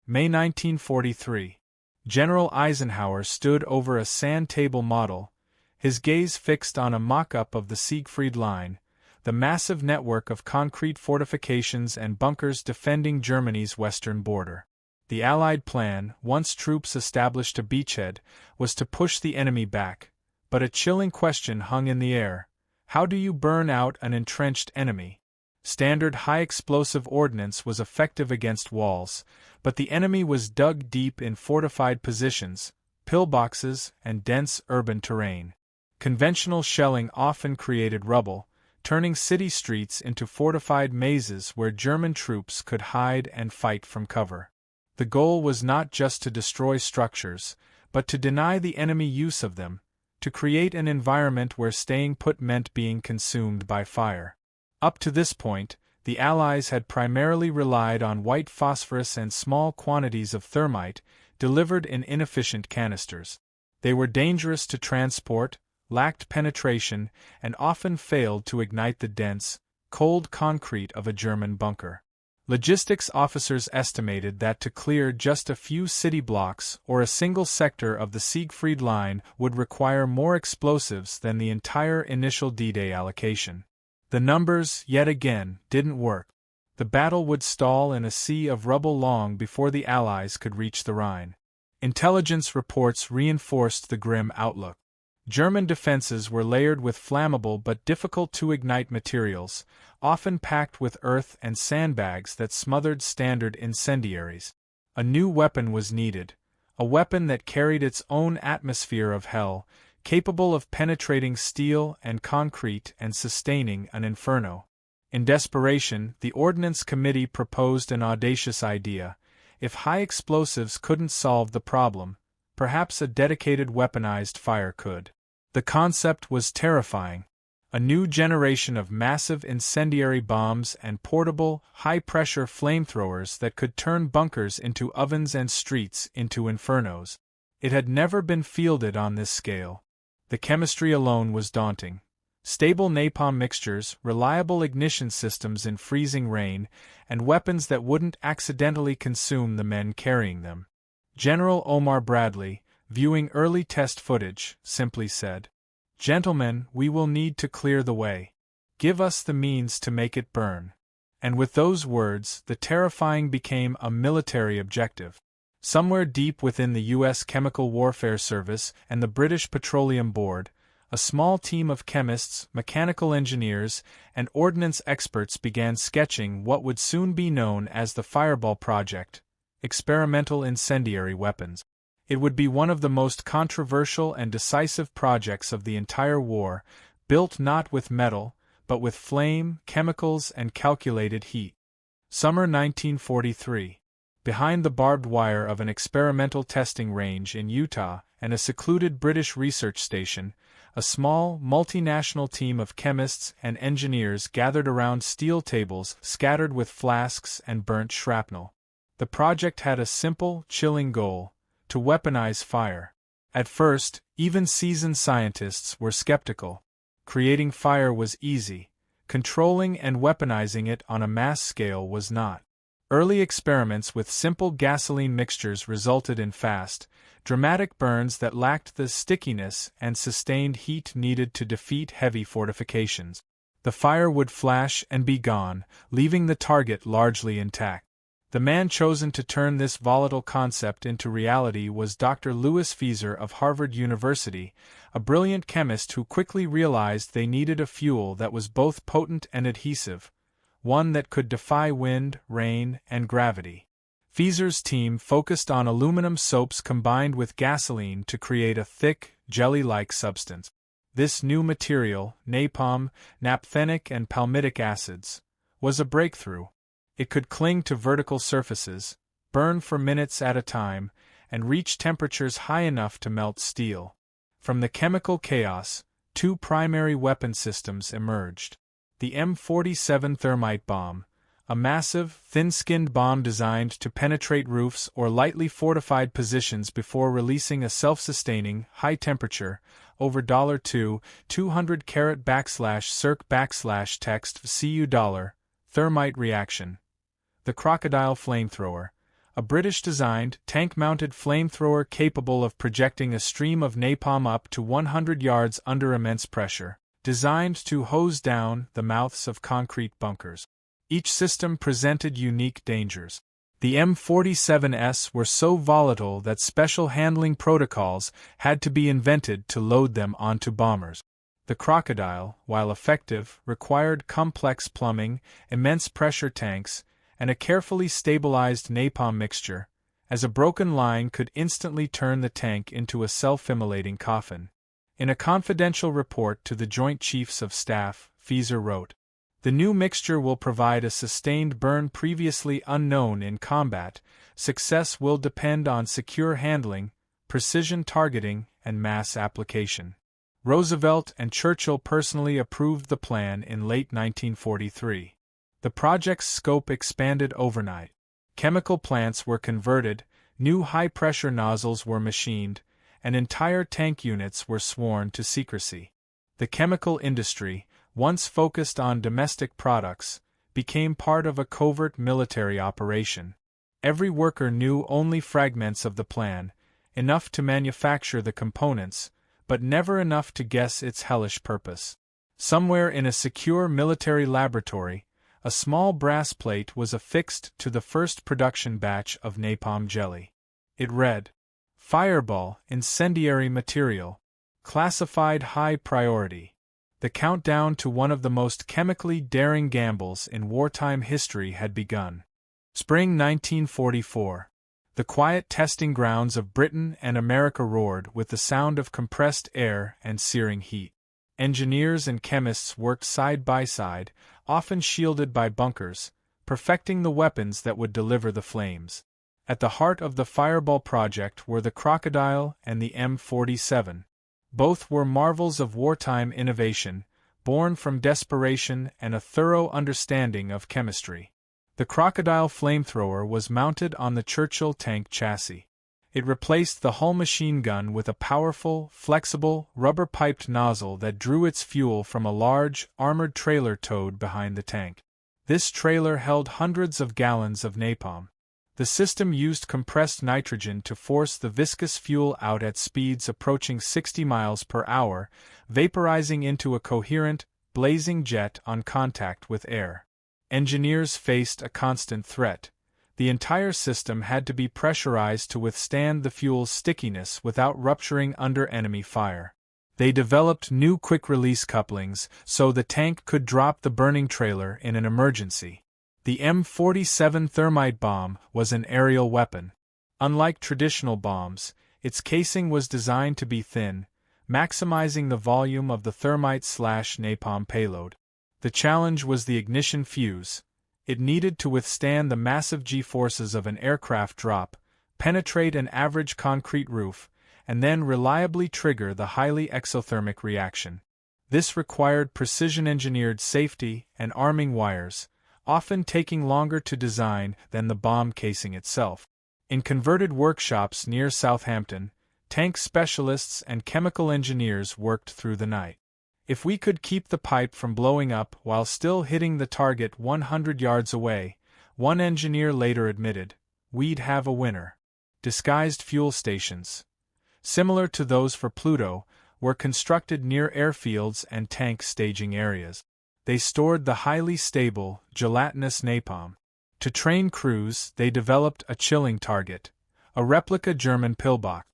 May 1943. General Eisenhower stood over a sand table model, his gaze fixed on a mock-up of the Siegfried Line, the massive network of concrete fortifications and bunkers defending Germany's western border. The Allied plan, once troops established a beachhead, was to push the enemy back, but a chilling question hung in the air: how do you burn out an entrenched enemy? Standard high-explosive ordnance was effective against walls, but the enemy was dug deep in fortified positions, pillboxes, and dense urban terrain. Conventional shelling often created rubble, turning city streets into fortified mazes where German troops could hide and fight from cover. The goal was not just to destroy structures, but to deny the enemy use of them, to create an environment where staying put meant being consumed by fire. Up to this point, the Allies had primarily relied on white phosphorus and small quantities of thermite, delivered in inefficient canisters. They were dangerous to transport, lacked penetration, and often failed to ignite the dense, cold concrete of a German bunker. Logistics officers estimated that to clear just a few city blocks or a single sector of the Siegfried Line would require more explosives than the entire initial D-Day allocation. The numbers, yet again, didn't work. The battle would stall in a sea of rubble long before the Allies could reach the Rhine. Intelligence reports reinforced the grim outlook. German defenses were layered with flammable but difficult-to-ignite materials, often packed with earth and sandbags that smothered standard incendiaries. A new weapon was needed, a weapon that carried its own atmosphere of hell, capable of penetrating steel and concrete and sustaining an inferno. In desperation, the Ordnance Committee proposed an audacious idea: if high explosives couldn't solve the problem, perhaps a dedicated weaponized fire could. The concept was terrifying. A new generation of massive incendiary bombs and portable, high-pressure flamethrowers that could turn bunkers into ovens and streets into infernos. It had never been fielded on this scale. The chemistry alone was daunting. Stable napalm mixtures, reliable ignition systems in freezing rain, and weapons that wouldn't accidentally consume the men carrying them. General Omar Bradley, viewing early test footage, simply said, "Gentlemen, we will need to clear the way. Give us the means to make it burn." And with those words, the terrifying became a military objective. Somewhere deep within the U.S. Chemical Warfare Service and the British Petroleum Board, a small team of chemists, mechanical engineers, and ordnance experts began sketching what would soon be known as the Fireball Project, experimental incendiary weapons. It would be one of the most controversial and decisive projects of the entire war, built not with metal, but with flame, chemicals, and calculated heat. Summer 1943. Behind the barbed wire of an experimental testing range in Utah and a secluded British research station, a small, multinational team of chemists and engineers gathered around steel tables scattered with flasks and burnt shrapnel. The project had a simple, chilling goal: to weaponize fire. At first, even seasoned scientists were skeptical. Creating fire was easy. Controlling and weaponizing it on a mass scale was not. Early experiments with simple gasoline mixtures resulted in fast, dramatic burns that lacked the stickiness and sustained heat needed to defeat heavy fortifications. The fire would flash and be gone, leaving the target largely intact. The man chosen to turn this volatile concept into reality was Dr. Louis Fieser of Harvard University, a brilliant chemist who quickly realized they needed a fuel that was both potent and adhesive, one that could defy wind, rain, and gravity. Fieser's team focused on aluminum soaps combined with gasoline to create a thick, jelly-like substance. This new material, napalm, naphthenic and palmitic acids, was a breakthrough. It could cling to vertical surfaces, burn for minutes at a time, and reach temperatures high enough to melt steel. From the chemical chaos, two primary weapon systems emerged. The M47 thermite bomb, a massive, thin-skinned bomb designed to penetrate roofs or lightly fortified positions before releasing a self-sustaining, high-temperature, over $2, 200 \circ \text $CU, thermite reaction. The Crocodile Flamethrower, a British-designed, tank-mounted flamethrower capable of projecting a stream of napalm up to 100 yards under immense pressure, designed to hose down the mouths of concrete bunkers. Each system presented unique dangers. The M47s were so volatile that special handling protocols had to be invented to load them onto bombers. The Crocodile, while effective, required complex plumbing, immense pressure tanks, and a carefully stabilized napalm mixture, as a broken line could instantly turn the tank into a self-immolating coffin. In a confidential report to the Joint Chiefs of Staff, Fieser wrote, "The new mixture will provide a sustained burn previously unknown in combat. Success will depend on secure handling, precision targeting, and mass application." Roosevelt and Churchill personally approved the plan in late 1943. The project's scope expanded overnight. Chemical plants were converted, new high-pressure nozzles were machined, and entire tank units were sworn to secrecy. The chemical industry, once focused on domestic products, became part of a covert military operation. Every worker knew only fragments of the plan, enough to manufacture the components, but never enough to guess its hellish purpose. Somewhere in a secure military laboratory, a small brass plate was affixed to the first production batch of napalm jelly. It read, "Fireball, incendiary material. Classified high priority." The countdown to one of the most chemically daring gambles in wartime history had begun. Spring 1944. The quiet testing grounds of Britain and America roared with the sound of compressed air and searing heat. Engineers and chemists worked side by side, often shielded by bunkers, perfecting the weapons that would deliver the flames. At the heart of the Fireball project were the Crocodile and the M47. Both were marvels of wartime innovation, born from desperation and a thorough understanding of chemistry. The Crocodile flamethrower was mounted on the Churchill tank chassis. It replaced the hull machine gun with a powerful, flexible, rubber-piped nozzle that drew its fuel from a large, armored trailer towed behind the tank. This trailer held hundreds of gallons of napalm. The system used compressed nitrogen to force the viscous fuel out at speeds approaching 60 miles per hour, vaporizing into a coherent, blazing jet on contact with air. Engineers faced a constant threat. The entire system had to be pressurized to withstand the fuel's stickiness without rupturing under enemy fire. They developed new quick-release couplings so the tank could drop the burning trailer in an emergency. The M47 thermite bomb was an aerial weapon. Unlike traditional bombs, its casing was designed to be thin, maximizing the volume of the thermite/napalm payload. The challenge was the ignition fuse. It needed to withstand the massive G-forces of an aircraft drop, penetrate an average concrete roof, and then reliably trigger the highly exothermic reaction. This required precision-engineered safety and arming wires, often taking longer to design than the bomb casing itself. In converted workshops near Southampton, tank specialists and chemical engineers worked through the night. "If we could keep the pipe from blowing up while still hitting the target 100 yards away," one engineer later admitted, "we'd have a winner." Disguised fuel stations, similar to those for Pluto, were constructed near airfields and tank staging areas. They stored the highly stable, gelatinous napalm. To train crews, they developed a chilling target, a replica German pillbox.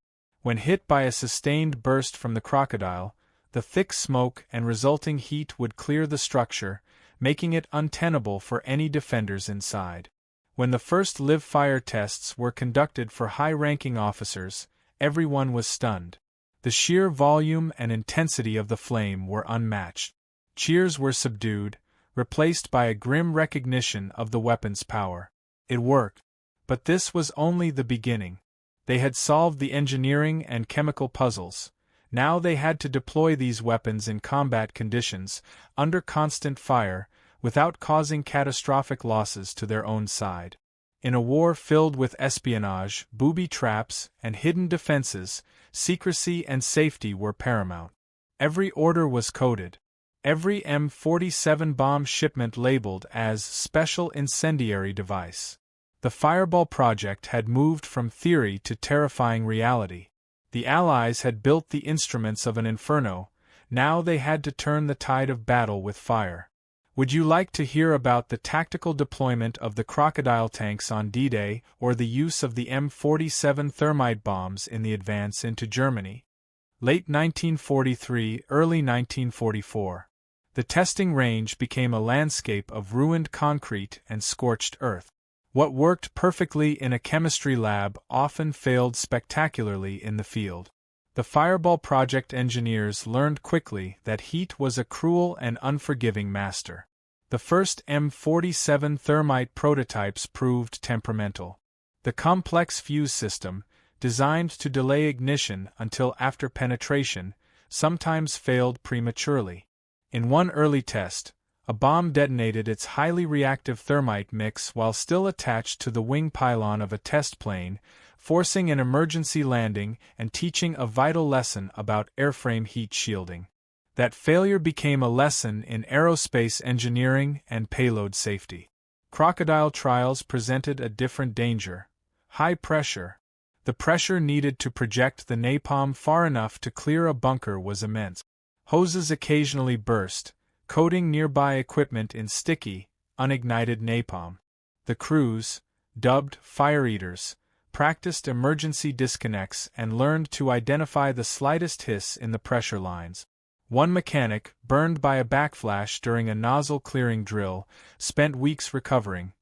When hit by a sustained burst from the Crocodile, the thick smoke and resulting heat would clear the structure, making it untenable for any defenders inside. When the first live-fire tests were conducted for high-ranking officers, everyone was stunned. The sheer volume and intensity of the flame were unmatched. Cheers were subdued, replaced by a grim recognition of the weapon's power. It worked. But this was only the beginning. They had solved the engineering and chemical puzzles. Now they had to deploy these weapons in combat conditions, under constant fire, without causing catastrophic losses to their own side. In a war filled with espionage, booby traps, and hidden defenses, secrecy and safety were paramount. Every order was coded. Every M47 bomb shipment labeled as Special Incendiary Device. The Fireball project had moved from theory to terrifying reality. The Allies had built the instruments of an inferno, now they had to turn the tide of battle with fire. Would you like to hear about the tactical deployment of the Crocodile tanks on D-Day or the use of the M47 thermite bombs in the advance into Germany? Late 1943, early 1944. The testing range became a landscape of ruined concrete and scorched earth. What worked perfectly in a chemistry lab often failed spectacularly in the field. The Fireball project engineers learned quickly that heat was a cruel and unforgiving master. The first M47 thermite prototypes proved temperamental. The complex fuse system, designed to delay ignition until after penetration, sometimes failed prematurely. In one early test, a bomb detonated its highly reactive thermite mix while still attached to the wing pylon of a test plane, forcing an emergency landing and teaching a vital lesson about airframe heat shielding. That failure became a lesson in aerospace engineering and payload safety. Crocodile trials presented a different danger: high pressure. The pressure needed to project the napalm far enough to clear a bunker was immense. Hoses occasionally burst, coating nearby equipment in sticky, unignited napalm. The crews, dubbed fire eaters, practiced emergency disconnects and learned to identify the slightest hiss in the pressure lines. One mechanic, burned by a backflash during a nozzle clearing drill, spent weeks recovering.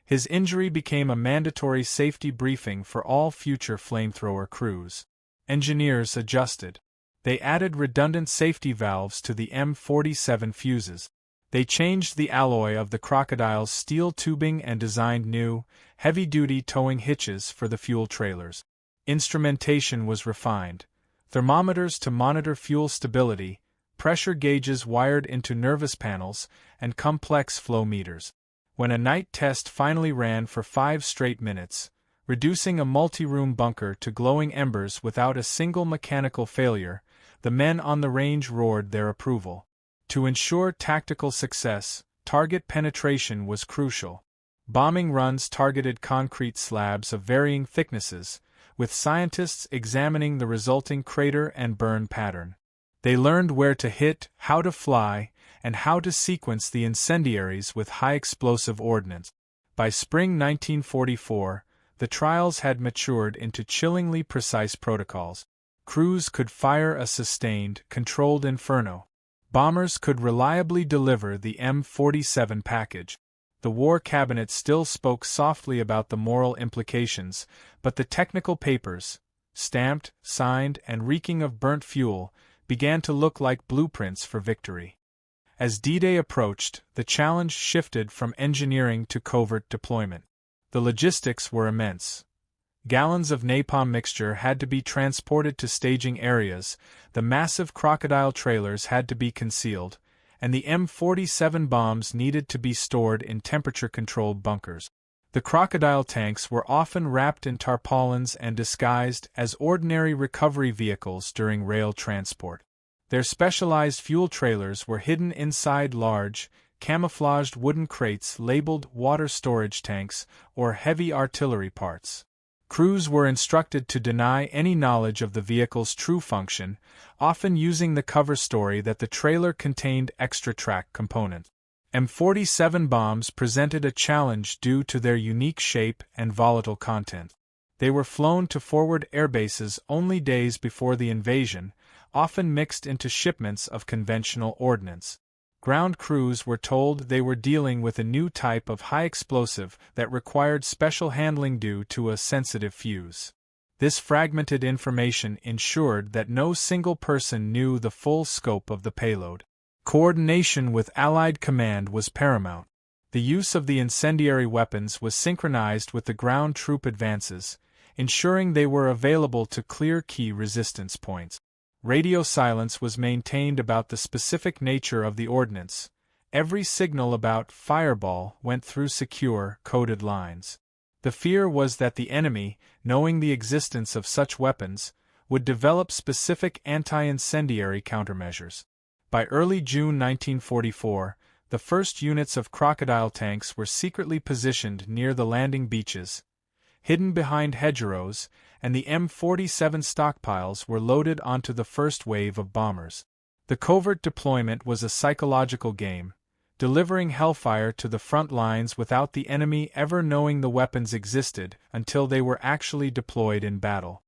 His injury became a mandatory safety briefing for all future Flamethrower crews. Engineers adjusted. They added redundant safety valves to the M47 fuses. They changed the alloy of the Crocodile's steel tubing and designed new, heavy-duty towing hitches for the fuel trailers. Instrumentation was refined. Thermometers to monitor fuel stability, pressure gauges wired into nervous panels, and complex flow meters. When a night test finally ran for 5 straight minutes, reducing a multi-room bunker to glowing embers without a single mechanical failure, the men on the range roared their approval. To ensure tactical success, target penetration was crucial. Bombing runs targeted concrete slabs of varying thicknesses, with scientists examining the resulting crater and burn pattern. They learned where to hit, how to fly, and how to sequence the incendiaries with high-explosive ordnance. By spring 1944, the trials had matured into chillingly precise protocols. Crews could fire a sustained, controlled inferno. Bombers could reliably deliver the M47 package. The War Cabinet still spoke softly about the moral implications, but the technical papers, stamped, signed, and reeking of burnt fuel, began to look like blueprints for victory. As D-Day approached, the challenge shifted from engineering to covert deployment. The logistics were immense. Gallons of napalm mixture had to be transported to staging areas, the massive Crocodile trailers had to be concealed, and the M47 bombs needed to be stored in temperature-controlled bunkers. The Crocodile tanks were often wrapped in tarpaulins and disguised as ordinary recovery vehicles during rail transport. Their specialized fuel trailers were hidden inside large, camouflaged wooden crates labeled water storage tanks or heavy artillery parts. Crews were instructed to deny any knowledge of the vehicle's true function, often using the cover story that the trailer contained extra-track components. M47 bombs presented a challenge due to their unique shape and volatile content. They were flown to forward airbases only days before the invasion, often mixed into shipments of conventional ordnance. Ground crews were told they were dealing with a new type of high explosive that required special handling due to a sensitive fuse. This fragmented information ensured that no single person knew the full scope of the payload. Coordination with Allied command was paramount. The use of the incendiary weapons was synchronized with the ground troop advances, ensuring they were available to clear key resistance points. Radio silence was maintained about the specific nature of the ordnance. Every signal about Fireball went through secure, coded lines. The fear was that the enemy, knowing the existence of such weapons, would develop specific anti-incendiary countermeasures. By early June 1944, the first units of crocodile tanks were secretly positioned near the landing beaches, hidden behind hedgerows, and the M47 stockpiles were loaded onto the first wave of bombers. The covert deployment was a psychological game, delivering hellfire to the front lines without the enemy ever knowing the weapons existed until they were actually deployed in battle.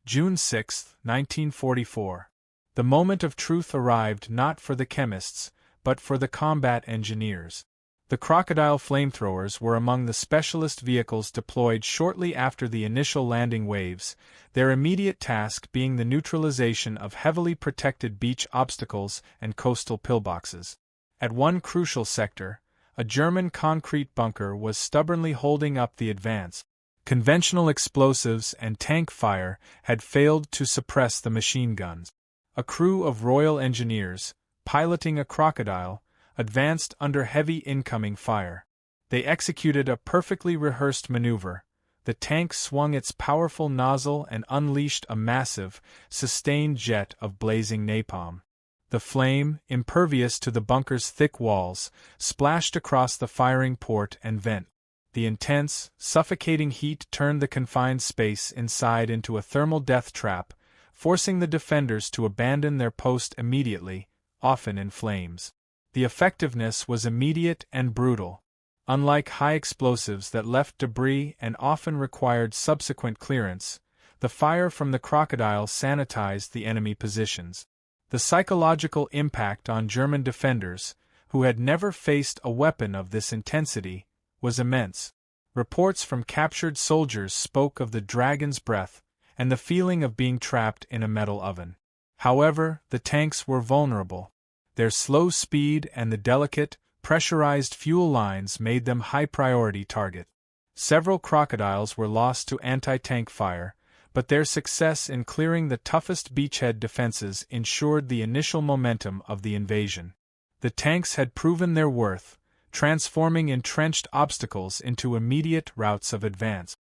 June 6, 1944. The moment of truth arrived not for the chemists, but for the combat engineers. The Crocodile flamethrowers were among the specialist vehicles deployed shortly after the initial landing waves, their immediate task being the neutralization of heavily protected beach obstacles and coastal pillboxes. At one crucial sector, a German concrete bunker was stubbornly holding up the advance. Conventional explosives and tank fire had failed to suppress the machine guns. A crew of Royal Engineers, piloting a Crocodile, advanced under heavy incoming fire. They executed a perfectly rehearsed maneuver. The tank swung its powerful nozzle and unleashed a massive, sustained jet of blazing napalm. The flame, impervious to the bunker's thick walls, splashed across the firing port and vent. The intense, suffocating heat turned the confined space inside into a thermal death trap, forcing the defenders to abandon their post immediately, often in flames. The effectiveness was immediate and brutal. Unlike high explosives that left debris and often required subsequent clearance, the fire from the Crocodile sanitized the enemy positions. The psychological impact on German defenders, who had never faced a weapon of this intensity, was immense. Reports from captured soldiers spoke of the dragon's breath and the feeling of being trapped in a metal oven. However, the tanks were vulnerable. Their slow speed and the delicate, pressurized fuel lines made them high-priority target. Several Crocodiles were lost to anti-tank fire, but their success in clearing the toughest beachhead defenses ensured the initial momentum of the invasion. The tanks had proven their worth, transforming entrenched obstacles into immediate routes of advance.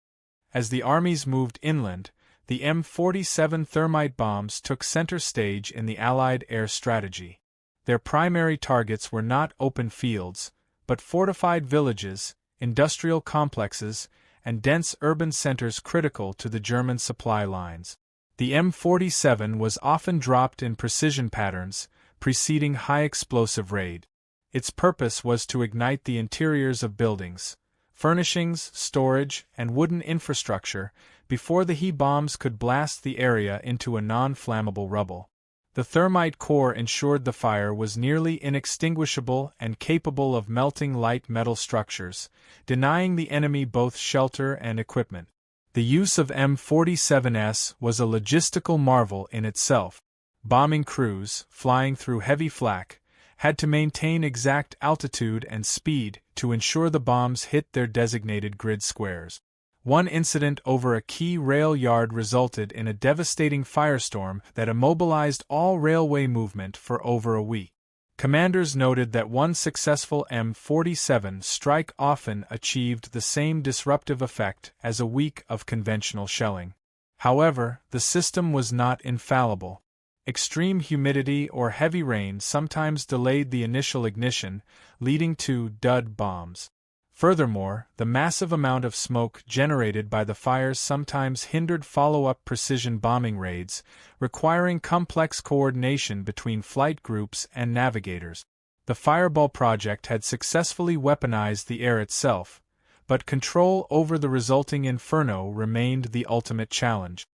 As the armies moved inland, the M47 thermite bombs took center stage in the Allied air strategy. Their primary targets were not open fields, but fortified villages, industrial complexes, and dense urban centers critical to the German supply lines. The M47 was often dropped in precision patterns, preceding high-explosive raid. Its purpose was to ignite the interiors of buildings, furnishings, storage, and wooden infrastructure before the He bombs could blast the area into a non-flammable rubble. The thermite core ensured the fire was nearly inextinguishable and capable of melting light metal structures, denying the enemy both shelter and equipment. The use of M47s was a logistical marvel in itself. Bombing crews, flying through heavy flak, had to maintain exact altitude and speed to ensure the bombs hit their designated grid squares. One incident over a key rail yard resulted in a devastating firestorm that immobilized all railway movement for over a week. Commanders noted that one successful M47 strike often achieved the same disruptive effect as a week of conventional shelling. However, the system was not infallible. Extreme humidity or heavy rain sometimes delayed the initial ignition, leading to dud bombs. Furthermore, the massive amount of smoke generated by the fires sometimes hindered follow-up precision bombing raids, requiring complex coordination between flight groups and navigators. The Fireball project had successfully weaponized the air itself, but control over the resulting inferno remained the ultimate challenge.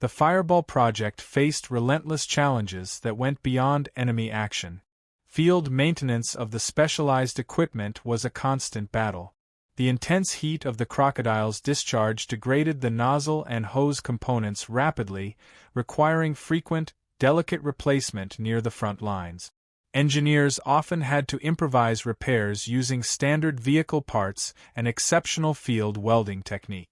The Fireball project faced relentless challenges that went beyond enemy action. Field maintenance of the specialized equipment was a constant battle. The intense heat of the Crocodile's discharge degraded the nozzle and hose components rapidly, requiring frequent, delicate replacement near the front lines. Engineers often had to improvise repairs using standard vehicle parts and exceptional field welding technique.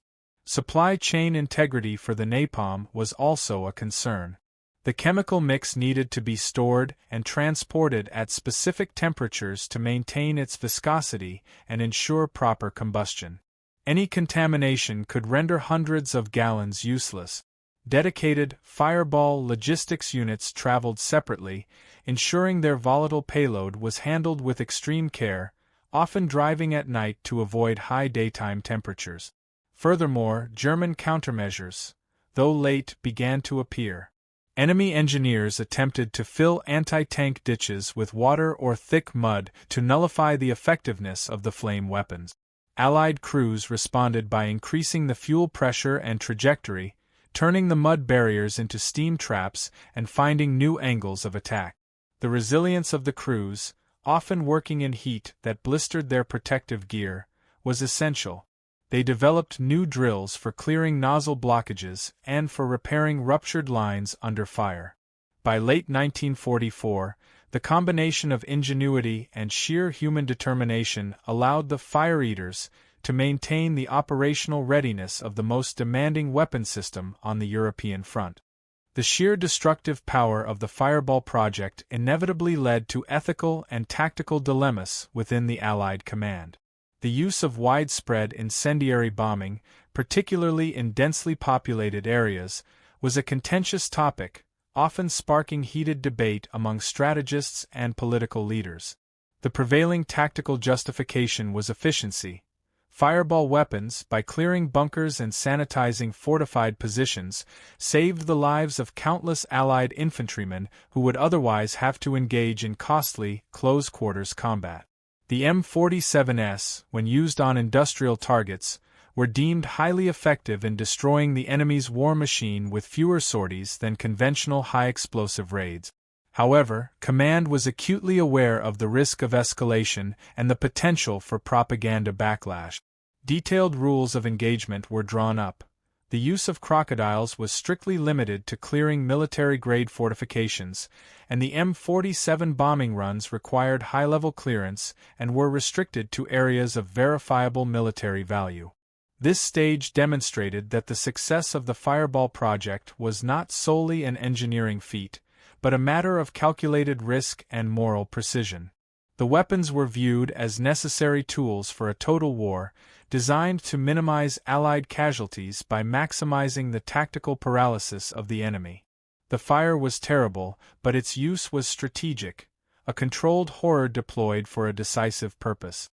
Supply chain integrity for the napalm was also a concern. The chemical mix needed to be stored and transported at specific temperatures to maintain its viscosity and ensure proper combustion. Any contamination could render hundreds of gallons useless. Dedicated Fireball logistics units traveled separately, ensuring their volatile payload was handled with extreme care, often driving at night to avoid high daytime temperatures. Furthermore, German countermeasures, though late, began to appear. Enemy engineers attempted to fill anti-tank ditches with water or thick mud to nullify the effectiveness of the flame weapons. Allied crews responded by increasing the fuel pressure and trajectory, turning the mud barriers into steam traps and finding new angles of attack. The resilience of the crews, often working in heat that blistered their protective gear, was essential. They developed new drills for clearing nozzle blockages and for repairing ruptured lines under fire. By late 1944, the combination of ingenuity and sheer human determination allowed the fire eaters to maintain the operational readiness of the most demanding weapon system on the European front. The sheer destructive power of the Fireball project inevitably led to ethical and tactical dilemmas within the Allied command. The use of widespread incendiary bombing, particularly in densely populated areas, was a contentious topic, often sparking heated debate among strategists and political leaders. The prevailing tactical justification was efficiency. Fireball weapons, by clearing bunkers and sanitizing fortified positions, saved the lives of countless Allied infantrymen who would otherwise have to engage in costly, close-quarters combat. The M47s, when used on industrial targets, were deemed highly effective in destroying the enemy's war machine with fewer sorties than conventional high-explosive raids. However, command was acutely aware of the risk of escalation and the potential for propaganda backlash. Detailed rules of engagement were drawn up. The use of crocodiles was strictly limited to clearing military-grade fortifications, and the M47 bombing runs required high-level clearance and were restricted to areas of verifiable military value. This stage demonstrated that the success of the Fireball project was not solely an engineering feat, but a matter of calculated risk and moral precision. The weapons were viewed as necessary tools for a total war, designed to minimize Allied casualties by maximizing the tactical paralysis of the enemy. The fire was terrible, but its use was strategic, a controlled horror deployed for a decisive purpose.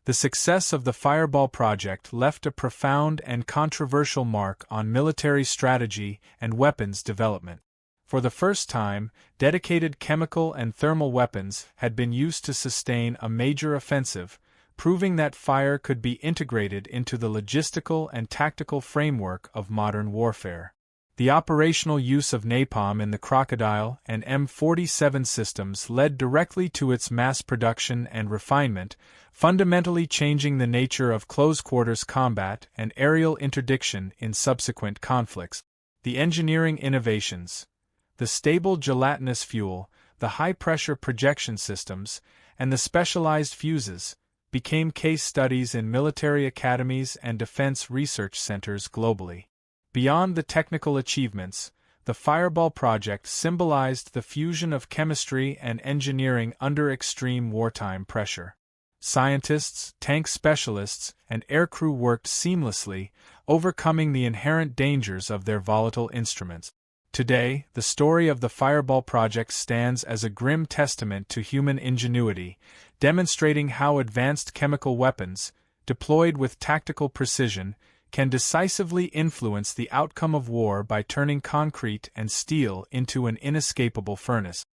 The success of the Fireball project left a profound and controversial mark on military strategy and weapons development. For the first time, dedicated chemical and thermal weapons had been used to sustain a major offensive, proving that fire could be integrated into the logistical and tactical framework of modern warfare. The operational use of napalm in the Crocodile and M47 systems led directly to its mass production and refinement, fundamentally changing the nature of close-quarters combat and aerial interdiction in subsequent conflicts. The engineering innovations, the stable gelatinous fuel, the high-pressure projection systems, and the specialized fuses, became case studies in military academies and defense research centers globally. Beyond the technical achievements, the Fireball project symbolized the fusion of chemistry and engineering under extreme wartime pressure. Scientists, tank specialists, and aircrew worked seamlessly, overcoming the inherent dangers of their volatile instruments. Today, the story of the Fireball project stands as a grim testament to human ingenuity, demonstrating how advanced chemical weapons, deployed with tactical precision, can decisively influence the outcome of war by turning concrete and steel into an inescapable furnace.